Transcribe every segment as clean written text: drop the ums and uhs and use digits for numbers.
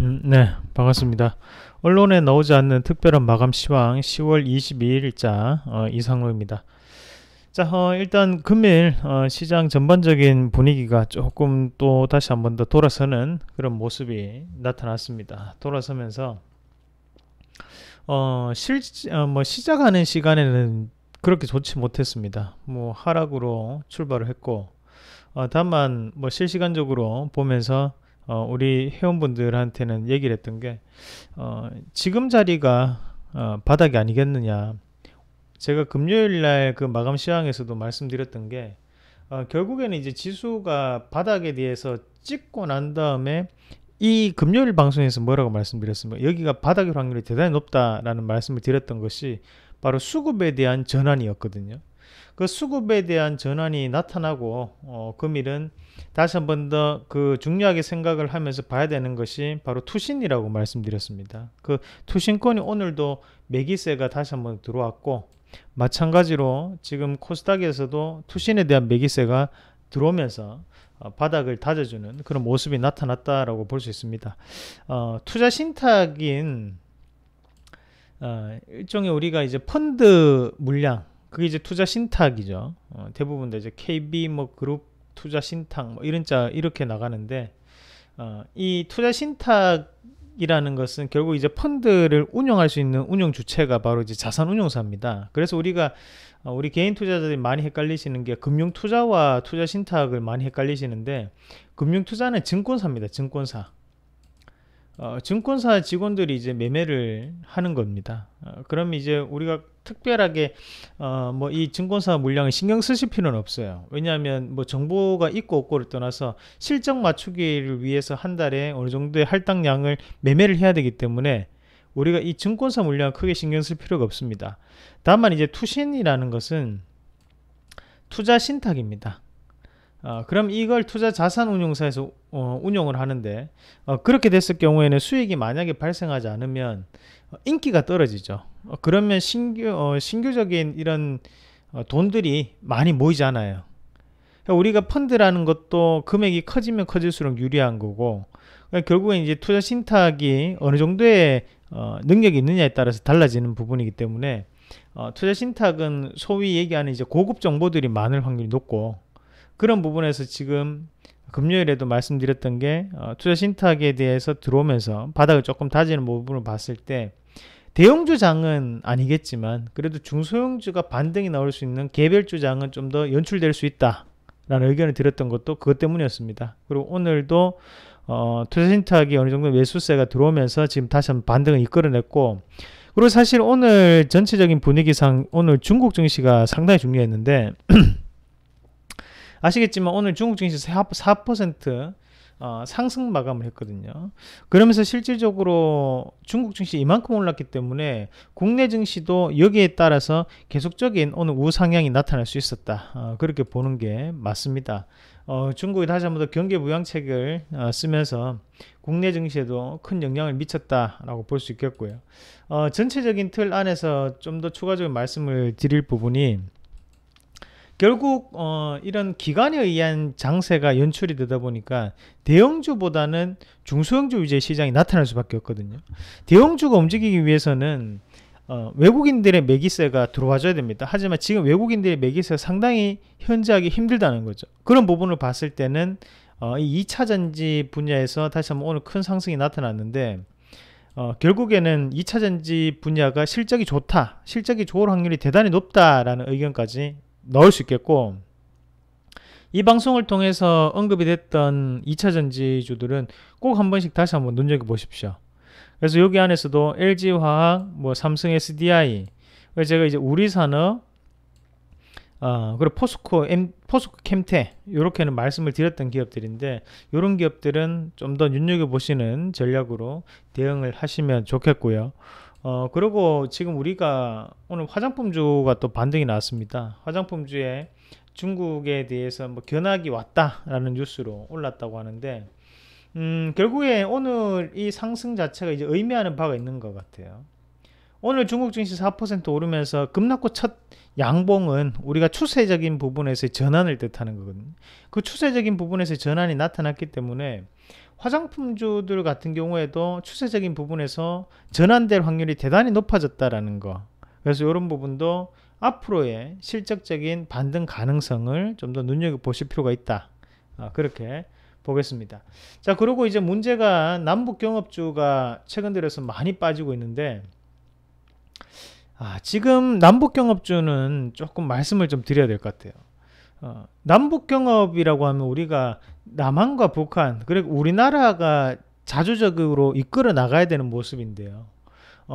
네, 반갑습니다. 언론에 나오지 않는 특별한 마감 시황 10월 22일자 이상로입니다. 자, 일단 금일 시장 전반적인 분위기가 조금 또 다시 한번 더 돌아서는 그런 모습이 나타났습니다. 돌아서면서 뭐 시작하는 시간에는 그렇게 좋지 못했습니다. 뭐 하락으로 출발을 했고, 다만 뭐 실시간적으로 보면서 우리 회원분들한테는 얘기를 했던 게 지금 자리가 바닥이 아니겠느냐. 제가 금요일 날 그 마감 시황에서도 말씀드렸던 게 결국에는 이제 지수가 바닥에 대해서 찍고 난 다음에 이 금요일 방송에서 뭐라고 말씀드렸습니까? 여기가 바닥일 확률이 대단히 높다라는 말씀을 드렸던 것이 바로 수급에 대한 전환이었거든요. 그 수급에 대한 전환이 나타나고 금일은 다시 한번 더 그 중요하게 생각을 하면서 봐야 되는 것이 바로 투신이라고 말씀드렸습니다. 그 투신권이 오늘도 매기세가 다시 한번 들어왔고, 마찬가지로 지금 코스닥에서도 투신에 대한 매기세가 들어오면서 바닥을 다져주는 그런 모습이 나타났다라고 볼 수 있습니다. 투자 신탁인 일종의 우리가 이제 펀드 물량, 그게 이제 투자 신탁이죠. 대부분 다 이제 KB 뭐 그룹 투자 신탁 뭐 이런 자 이렇게 나가는데, 이 투자 신탁이라는 것은 결국 이제 펀드를 운영할 수 있는 운영 주체가 바로 이제 자산운용사입니다. 그래서 우리가 우리 개인 투자자들이 많이 헷갈리시는 게 금융 투자와 투자 신탁을 많이 헷갈리시는데, 금융 투자는 증권사입니다. 증권사. 증권사 직원들이 이제 매매를 하는 겁니다. 그럼 이제 우리가 특별하게 뭐 이 증권사 물량을 신경 쓰실 필요는 없어요. 왜냐하면 뭐 정보가 있고 없고를 떠나서 실적 맞추기를 위해서 한 달에 어느 정도의 할당량을 매매를 해야 되기 때문에 우리가 이 증권사 물량을 크게 신경 쓸 필요가 없습니다. 다만 이제 투신이라는 것은 투자 신탁입니다. 그럼 이걸 투자 자산 운용사에서 운용을 하는데, 그렇게 됐을 경우에는 수익이 만약에 발생하지 않으면 인기가 떨어지죠. 그러면 신규적인 이런 돈들이 많이 모이잖아요. 그러니까 우리가 펀드라는 것도 금액이 커지면 커질수록 유리한 거고, 그러니까 결국엔 이제 투자 신탁이 어느 정도의 능력이 있느냐에 따라서 달라지는 부분이기 때문에, 투자 신탁은 소위 얘기하는 이제 고급 정보들이 많을 확률이 높고, 그런 부분에서 지금 금요일에도 말씀드렸던 게 투자 신탁에 대해서 들어오면서 바닥을 조금 다지는 부분을 봤을 때, 대형주장은 아니겠지만 그래도 중소형주가 반등이 나올 수 있는 개별주장은 좀 더 연출될 수 있다 라는 의견을 드렸던 것도 그것 때문이었습니다. 그리고 오늘도 투자 신탁이 어느 정도 매수세가 들어오면서 지금 다시 한번 반등을 이끌어냈고, 그리고 사실 오늘 전체적인 분위기상 오늘 중국 증시가 상당히 중요했는데 아시겠지만 오늘 중국 증시 4% 상승 마감을 했거든요. 그러면서 실질적으로 중국 증시 이만큼 올랐기 때문에 국내 증시도 여기에 따라서 계속적인 오늘 우상향이 나타날 수 있었다. 그렇게 보는 게 맞습니다. 중국이 다시 한번 더 경기 부양책을 쓰면서 국내 증시에도 큰 영향을 미쳤다라고 볼 수 있겠고요. 전체적인 틀 안에서 좀 더 추가적인 말씀을 드릴 부분이, 결국 이런 기관에 의한 장세가 연출이 되다 보니까 대형주보다는 중소형주 위주의 시장이 나타날 수밖에 없거든요. 대형주가 움직이기 위해서는 외국인들의 매기세가 들어와줘야 됩니다. 하지만 지금 외국인들의 매기세가 상당히 현저하게 힘들다는 거죠. 그런 부분을 봤을 때는 이 2차전지 분야에서 다시 한번 오늘 큰 상승이 나타났는데, 결국에는 2차전지 분야가 실적이 좋다, 실적이 좋을 확률이 대단히 높다라는 의견까지 넣을 수 있겠고, 이 방송을 통해서 언급이 됐던 2차전지주들은 꼭 한 번씩 다시 한번 눈여겨보십시오. 그래서 여기 안에서도 LG화학, 뭐 삼성 SDI, 제가 이제 우리산업, 그리고 포스코 캠테, 이렇게는 말씀을 드렸던 기업들인데, 이런 기업들은 좀 더 눈여겨보시는 전략으로 대응을 하시면 좋겠고요. 그리고 지금 우리가 오늘 화장품주가 또 반등이 나왔습니다. 화장품주에 중국에 대해서 뭐 견학이 왔다라는 뉴스로 올랐다고 하는데, 결국에 오늘 이 상승 자체가 이제 의미하는 바가 있는 것 같아요. 오늘 중국 증시 4% 오르면서 급락후 첫 양봉은 우리가 추세적인 부분에서의 전환을 뜻하는 거거든요. 그 추세적인 부분에서의 전환이 나타났기 때문에 화장품주들 같은 경우에도 추세적인 부분에서 전환될 확률이 대단히 높아졌다라는 거. 그래서 이런 부분도 앞으로의 실적적인 반등 가능성을 좀 더 눈여겨보실 필요가 있다. 그렇게 보겠습니다. 자, 그리고 이제 문제가 남북 경업주가 최근 들어서 많이 빠지고 있는데, 지금 남북 경업주는 조금 말씀을 좀 드려야 될 것 같아요. 남북 경업이라고 하면 우리가 남한과 북한, 그리고 우리나라가 자주적으로 이끌어 나가야 되는 모습인데요.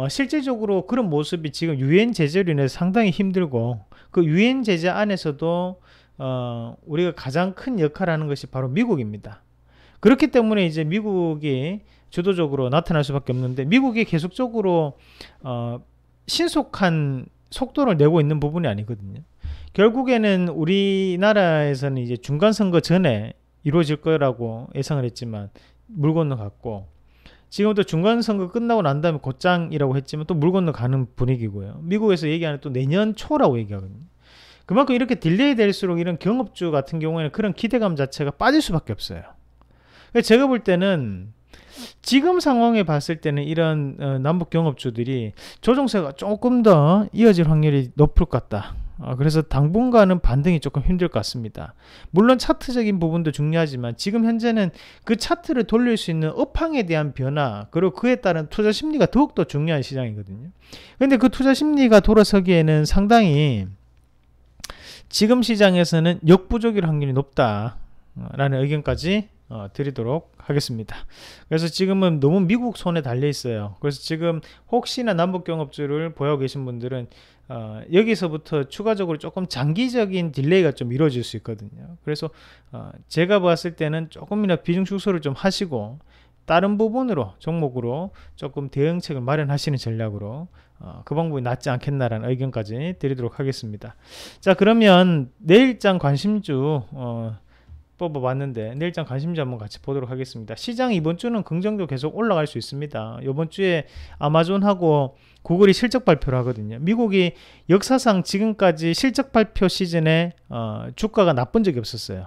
실제적으로 그런 모습이 지금 유엔 제재로 인해서 상당히 힘들고, 그 유엔 제재 안에서도 우리가 가장 큰 역할을 하는 것이 바로 미국입니다. 그렇기 때문에 이제 미국이 주도적으로 나타날 수밖에 없는데, 미국이 계속적으로 신속한 속도를 내고 있는 부분이 아니거든요. 결국에는 우리나라에서는 이제 중간선거 전에 이루어질 거라고 예상을 했지만 물 건너갔고, 지금도 중간선거 끝나고 난 다음에 곧장이라고 했지만 또 물 건너가는 분위기고요. 미국에서 얘기하는 또 내년 초라고 얘기하거든요. 그만큼 이렇게 딜레이 될수록 이런 경업주 같은 경우에는 그런 기대감 자체가 빠질 수밖에 없어요. 그래서 제가 볼 때는 지금 상황에 봤을 때는 이런 남북 경업주들이 조정세가 조금 더 이어질 확률이 높을 것 같다. 그래서 당분간은 반등이 조금 힘들 것 같습니다. 물론 차트적인 부분도 중요하지만 지금 현재는 그 차트를 돌릴 수 있는 업황에 대한 변화, 그리고 그에 따른 투자 심리가 더욱더 중요한 시장이거든요. 근데 그 투자 심리가 돌아서기에는 상당히 지금 시장에서는 역부족일 확률이 높다라는 의견까지 드리도록 하겠습니다. 그래서 지금은 너무 미국 손에 달려 있어요. 그래서 지금 혹시나 남북 경업주를 보유하고 계신 분들은 여기서부터 추가적으로 조금 장기적인 딜레이가 좀 이루어질 수 있거든요. 그래서 제가 봤을 때는 조금이나 비중 축소를 좀 하시고 다른 부분으로 종목으로 조금 대응책을 마련하시는 전략으로 그 방법이 낫지 않겠나라는 의견까지 드리도록 하겠습니다. 자, 그러면 내일장 관심주 뽑아봤는데 내일장 관심주 한번 같이 보도록 하겠습니다. 시장 이번 주는 긍정적으로 계속 올라갈 수 있습니다. 이번 주에 아마존하고 구글이 실적 발표를 하거든요. 미국이 역사상 지금까지 실적 발표 시즌에 주가가 나쁜 적이 없었어요.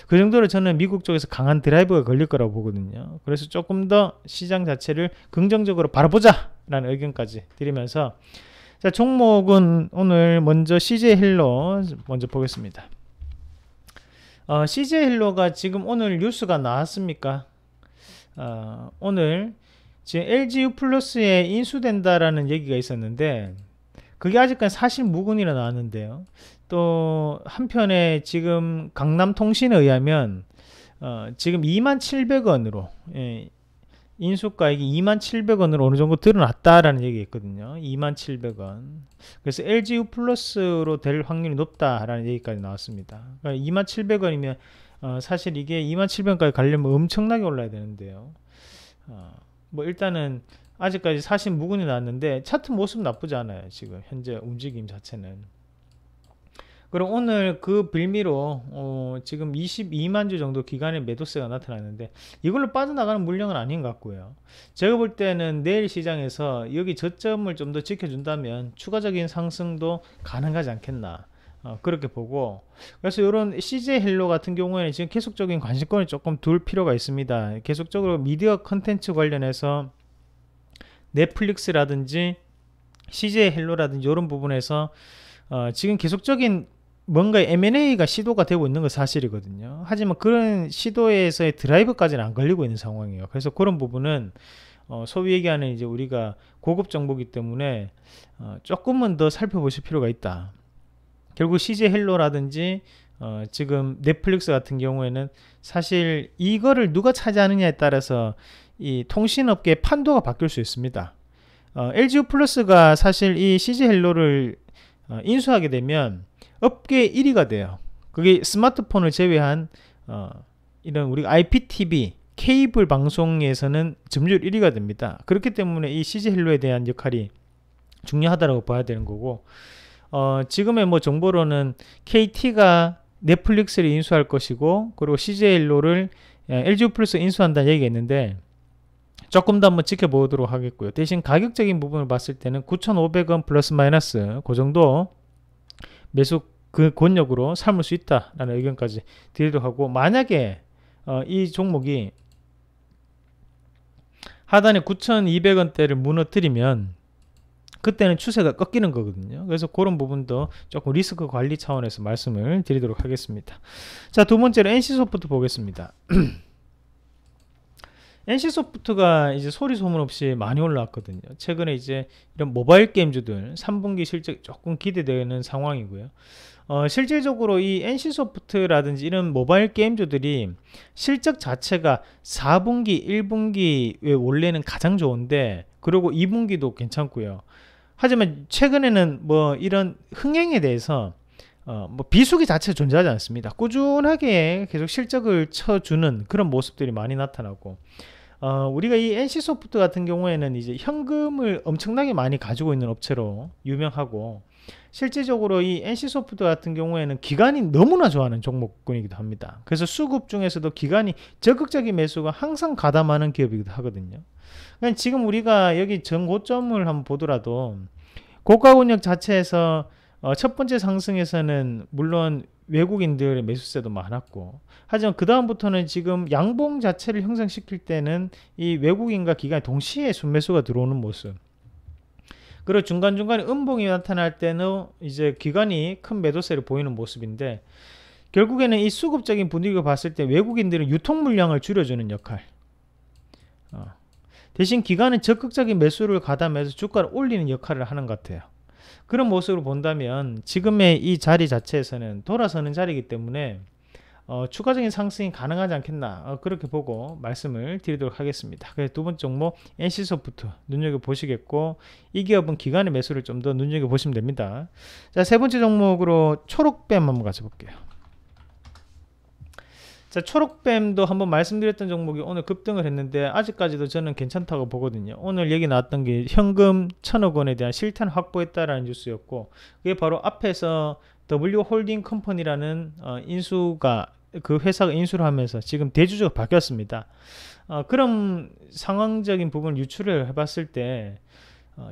그 정도로 저는 미국 쪽에서 강한 드라이브가 걸릴 거라고 보거든요. 그래서 조금 더 시장 자체를 긍정적으로 바라보자 라는 의견까지 드리면서, 자, 종목은 오늘 먼저 CJ 헬로 먼저 보겠습니다. CJ 헬로가 지금 오늘 뉴스가 나왔습니까? 오늘 지금 LGU 플러스에 인수된다라는 얘기가 있었는데 그게 아직까지 사실 무근이라 나왔는데요. 또 한편에 지금 강남통신에 의하면 지금 27,000원으로 인수가액이 27,000원으로 어느 정도 드러났다라는 얘기가 있거든요. 27,000원. 그래서 LGU 플러스로 될 확률이 높다라는 얘기까지 나왔습니다. 그러니까 27,000원이면 사실 이게 27,000원까지 가려면 엄청나게 올라야 되는데요. 뭐 일단은 아직까지 사실 무근이 나왔는데 차트 모습 나쁘지 않아요. 지금 현재 움직임 자체는. 그럼 오늘 그 빌미로 지금 22만 주 정도 기간의 매도세가 나타났는데 이걸로 빠져나가는 물량은 아닌 것 같고요. 제가 볼 때는 내일 시장에서 여기 저점을 좀 더 지켜준다면 추가적인 상승도 가능하지 않겠나, 그렇게 보고, 그래서 이런 CJ 헬로 같은 경우에는 지금 계속적인 관심권을 조금 둘 필요가 있습니다. 계속적으로 미디어 컨텐츠 관련해서 넷플릭스라든지 CJ 헬로라든지 이런 부분에서 지금 계속적인 뭔가 M&A가 시도가 되고 있는 건 사실이거든요. 하지만 그런 시도에서의 드라이브까지는 안 걸리고 있는 상황이에요. 그래서 그런 부분은 소위 얘기하는 이제 우리가 고급 정보이기 때문에 조금은 더 살펴보실 필요가 있다. 결국 CJ 헬로라든지 지금 넷플릭스 같은 경우에는 사실 이거를 누가 차지하느냐에 따라서 이 통신업계의 판도가 바뀔 수 있습니다. LGU 플러스가 사실 이 CJ 헬로를 인수하게 되면 업계 1위가 돼요. 그게 스마트폰을 제외한 이런 우리 IPTV 케이블 방송에서는 점유율 1위가 됩니다. 그렇기 때문에 이 CJ 헬로에 대한 역할이 중요하다고 봐야 되는 거고, 지금의 뭐 정보로는 KT가 넷플릭스를 인수할 것이고, 그리고 CJ 헬로를 LGU 플러스 인수한다는 얘기가 있는데 조금 더 한번 지켜보도록 하겠고요. 대신 가격적인 부분을 봤을 때는 9,500원 플러스 마이너스 그 정도 매수 그 권역으로 삼을 수 있다라는 의견까지 드리도록 하고, 만약에 이 종목이 하단에 9,200원대를 무너뜨리면 그때는 추세가 꺾이는 거거든요. 그래서 그런 부분도 조금 리스크 관리 차원에서 말씀을 드리도록 하겠습니다. 자, 두 번째로 NC소프트 보겠습니다. NC소프트가 이제 소리 소문 없이 많이 올라왔거든요. 최근에 이제 이런 모바일 게임주들 3분기 실적 조금 기대되는 상황이고요. 실질적으로 이 NC소프트라든지 이런 모바일 게임주들이 실적 자체가 4분기, 1분기에 원래는 가장 좋은데, 그리고 2분기도 괜찮고요. 하지만 최근에는 뭐 이런 흥행에 대해서 뭐 비수기 자체 존재하지 않습니다. 꾸준하게 계속 실적을 쳐주는 그런 모습들이 많이 나타나고, 우리가 이 NC소프트 같은 경우에는 이제 현금을 엄청나게 많이 가지고 있는 업체로 유명하고, 실질적으로 이 NC소프트 같은 경우에는 기관이 너무나 좋아하는 종목군이기도 합니다. 그래서 수급 중에서도 기관이 적극적인 매수가 항상 가담하는 기업이기도 하거든요. 그러니까 지금 우리가 여기 전고점을 한번 보더라도 고가 권역 자체에서 첫 번째 상승에서는 물론 외국인들의 매수세도 많았고, 하지만 그 다음부터는 지금 양봉 자체를 형성시킬 때는 이 외국인과 기관이 동시에 순매수가 들어오는 모습, 그리고 중간중간에 음봉이 나타날 때는 이제 기관이 큰 매도세를 보이는 모습인데, 결국에는 이 수급적인 분위기를 봤을 때 외국인들은 유통 물량을 줄여주는 역할, 대신 기관은 적극적인 매수를 가담해서 주가를 올리는 역할을 하는 것 같아요. 그런 모습으로 본다면 지금의 이 자리 자체에서는 돌아서는 자리이기 때문에 추가적인 상승이 가능하지 않겠나, 그렇게 보고 말씀을 드리도록 하겠습니다. 그래서 두 번째 종목 NC소프트 눈여겨보시겠고, 이 기업은 기관의 매수를 좀 더 눈여겨보시면 됩니다. 자, 세 번째 종목으로 초록뱀 한번 가져볼게요. 자, 초록뱀도 한번 말씀드렸던 종목이 오늘 급등을 했는데 아직까지도 저는 괜찮다고 보거든요. 오늘 얘기 나왔던 게 현금 1,000억 원에 대한 실탄을 확보했다라는 뉴스였고, 그게 바로 앞에서 W홀딩 컴퍼니라는 인수가, 그 회사가 인수를 하면서 지금 대주주가 바뀌었습니다. 그런 상황적인 부분을 유출을 해봤을 때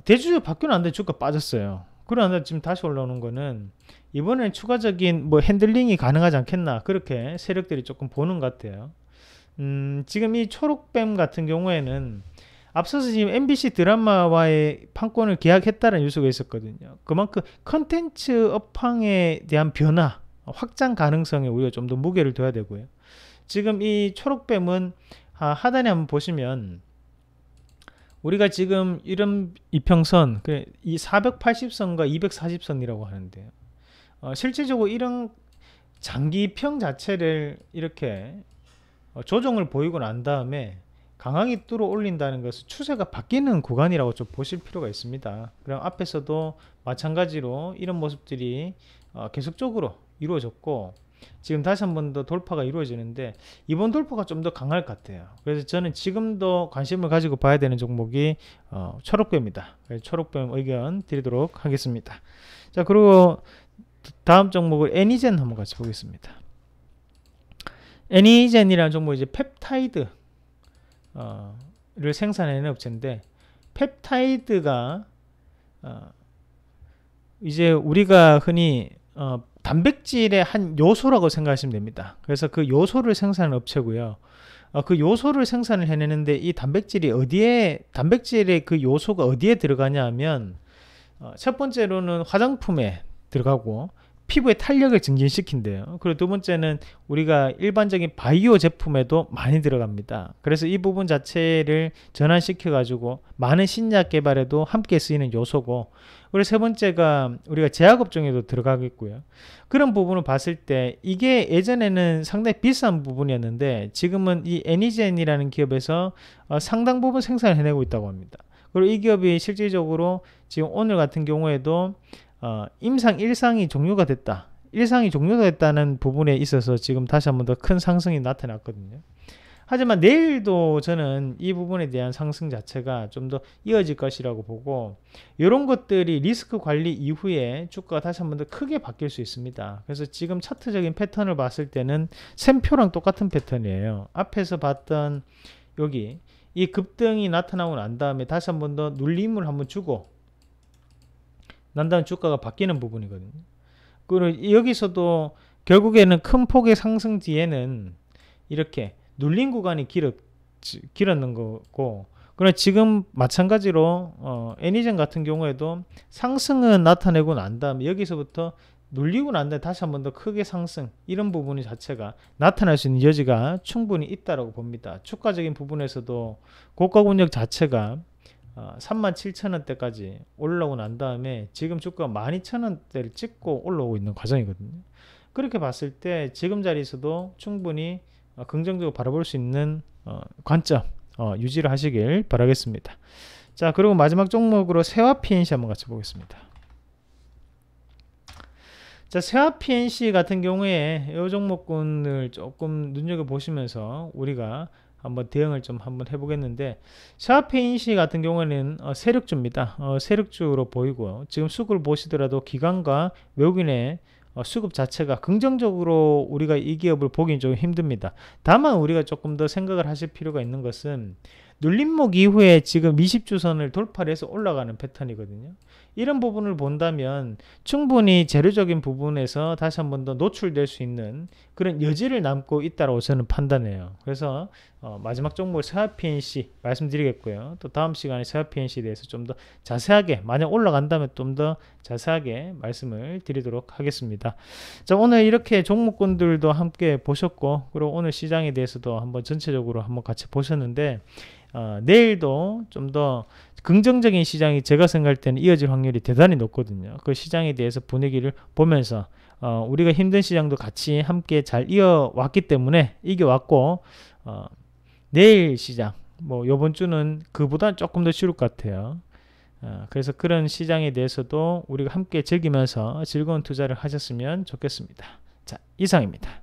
대주주가 바뀌고 난 뒤에 주가 빠졌어요. 그러나 지금 다시 올라오는 거는 이번에는 추가적인 뭐 핸들링이 가능하지 않겠나, 그렇게 세력들이 조금 보는 것 같아요. 지금 이 초록뱀 같은 경우에는 앞서서 지금 MBC 드라마와의 판권을 계약했다는 뉴스가 있었거든요. 그만큼 컨텐츠 업황에 대한 변화, 확장 가능성에 우리가 좀 더 무게를 둬야 되고요. 지금 이 초록뱀은 하단에 한번 보시면 우리가 지금 이런 이평선, 이 480선과 240선이라고 하는데요. 실질적으로 이런 장기평 자체를 이렇게 조정을 보이고 난 다음에 강하게 뚫어 올린다는 것은 추세가 바뀌는 구간이라고 좀 보실 필요가 있습니다. 그럼 앞에서도 마찬가지로 이런 모습들이 계속적으로 이루어졌고, 지금 다시 한 번 더 돌파가 이루어지는데 이번 돌파가 좀 더 강할 것 같아요. 그래서 저는 지금도 관심을 가지고 봐야 되는 종목이 초록뱀입니다. 초록뱀 의견 드리도록 하겠습니다. 자, 그리고 다음 종목을 애니젠 한번 같이 보겠습니다. 애니젠이라는 종목이 이제 펩타이드 를 생산하는 업체인데, 펩타이드가 이제 우리가 흔히 단백질의 한 요소라고 생각하시면 됩니다. 그래서 그 요소를 생산하는 업체고요. 그 요소를 생산을 해내는데 이 단백질의 그 요소가 어디에 들어가냐 하면 첫 번째로는 화장품에 들어가고 피부의 탄력을 증진시킨대요. 그리고 두 번째는 우리가 일반적인 바이오 제품에도 많이 들어갑니다. 그래서 이 부분 자체를 전환시켜 가지고 많은 신약 개발에도 함께 쓰이는 요소고, 그리고 세 번째가 우리가 제약업종에도 들어가겠고요. 그런 부분을 봤을 때 이게 예전에는 상당히 비싼 부분이었는데 지금은 이 애니젠이라는 기업에서 상당 부분 생산을 해내고 있다고 합니다. 그리고 이 기업이 실질적으로 지금 오늘 같은 경우에도 임상 1상이 종료가 됐다. 1상이 종료됐다는 부분에 있어서 지금 다시 한번 더 큰 상승이 나타났거든요. 하지만 내일도 저는 이 부분에 대한 상승 자체가 좀 더 이어질 것이라고 보고, 이런 것들이 리스크 관리 이후에 주가가 다시 한번 더 크게 바뀔 수 있습니다. 그래서 지금 차트적인 패턴을 봤을 때는 샘표랑 똑같은 패턴이에요. 앞에서 봤던 여기 이 급등이 나타나고 난 다음에 다시 한번 더 눌림을 한번 주고 난 다음 주가가 바뀌는 부분이거든요. 그리고 여기서도 결국에는 큰 폭의 상승 뒤에는 이렇게 눌린 구간이 길었는 거고, 그러나 지금 마찬가지로 애니전 같은 경우에도 상승은 나타내고 난 다음에 여기서부터 눌리고 난 다음에 다시 한 번 더 크게 상승, 이런 부분 자체가 나타날 수 있는 여지가 충분히 있다고 봅니다. 주가적인 부분에서도 고가 권역 자체가 37,000원대까지 올라오고 난 다음에 지금 주가가 12,000원대를 찍고 올라오고 있는 과정이거든요. 그렇게 봤을 때 지금 자리에서도 충분히 긍정적으로 바라볼 수 있는 관점 유지를 하시길 바라겠습니다. 자, 그리고 마지막 종목으로 세화 PNC 한번 같이 보겠습니다. 자, 세화 PNC 같은 경우에 이 종목군을 조금 눈여겨보시면서 우리가 한번 대응을 좀 한번 해보겠는데, 세화 PNC 같은 경우에는 세력주입니다. 세력주로 보이고요. 지금 수급을 보시더라도 기관과 외국인의 수급 자체가 긍정적으로 우리가 이 기업을 보기는 좀 힘듭니다. 다만 우리가 조금 더 생각을 하실 필요가 있는 것은 눌림목 이후에 지금 20주선을 돌파를 해서 올라가는 패턴이거든요. 이런 부분을 본다면 충분히 재료적인 부분에서 다시 한 번 더 노출될 수 있는 그런 여지를 남고 있다고 저는 판단해요. 그래서 마지막 종목 세화 PNC 말씀드리겠고요. 또 다음 시간에 세화 PNC에 대해서 좀 더 자세하게, 만약 올라간다면 좀 더 자세하게 말씀을 드리도록 하겠습니다. 자, 오늘 이렇게 종목군들도 함께 보셨고, 그리고 오늘 시장에 대해서도 한번 전체적으로 한번 같이 보셨는데, 내일도 좀 더 긍정적인 시장이 제가 생각할 때는 이어질 확률이 대단히 높거든요. 그 시장에 대해서 분위기를 보면서 우리가 힘든 시장도 같이 함께 잘 이어왔기 때문에 이겨왔고, 내일 시장 뭐 요번 주는 그보다 조금 더 쉬울 것 같아요. 그래서 그런 시장에 대해서도 우리가 함께 즐기면서 즐거운 투자를 하셨으면 좋겠습니다. 자, 이상입니다.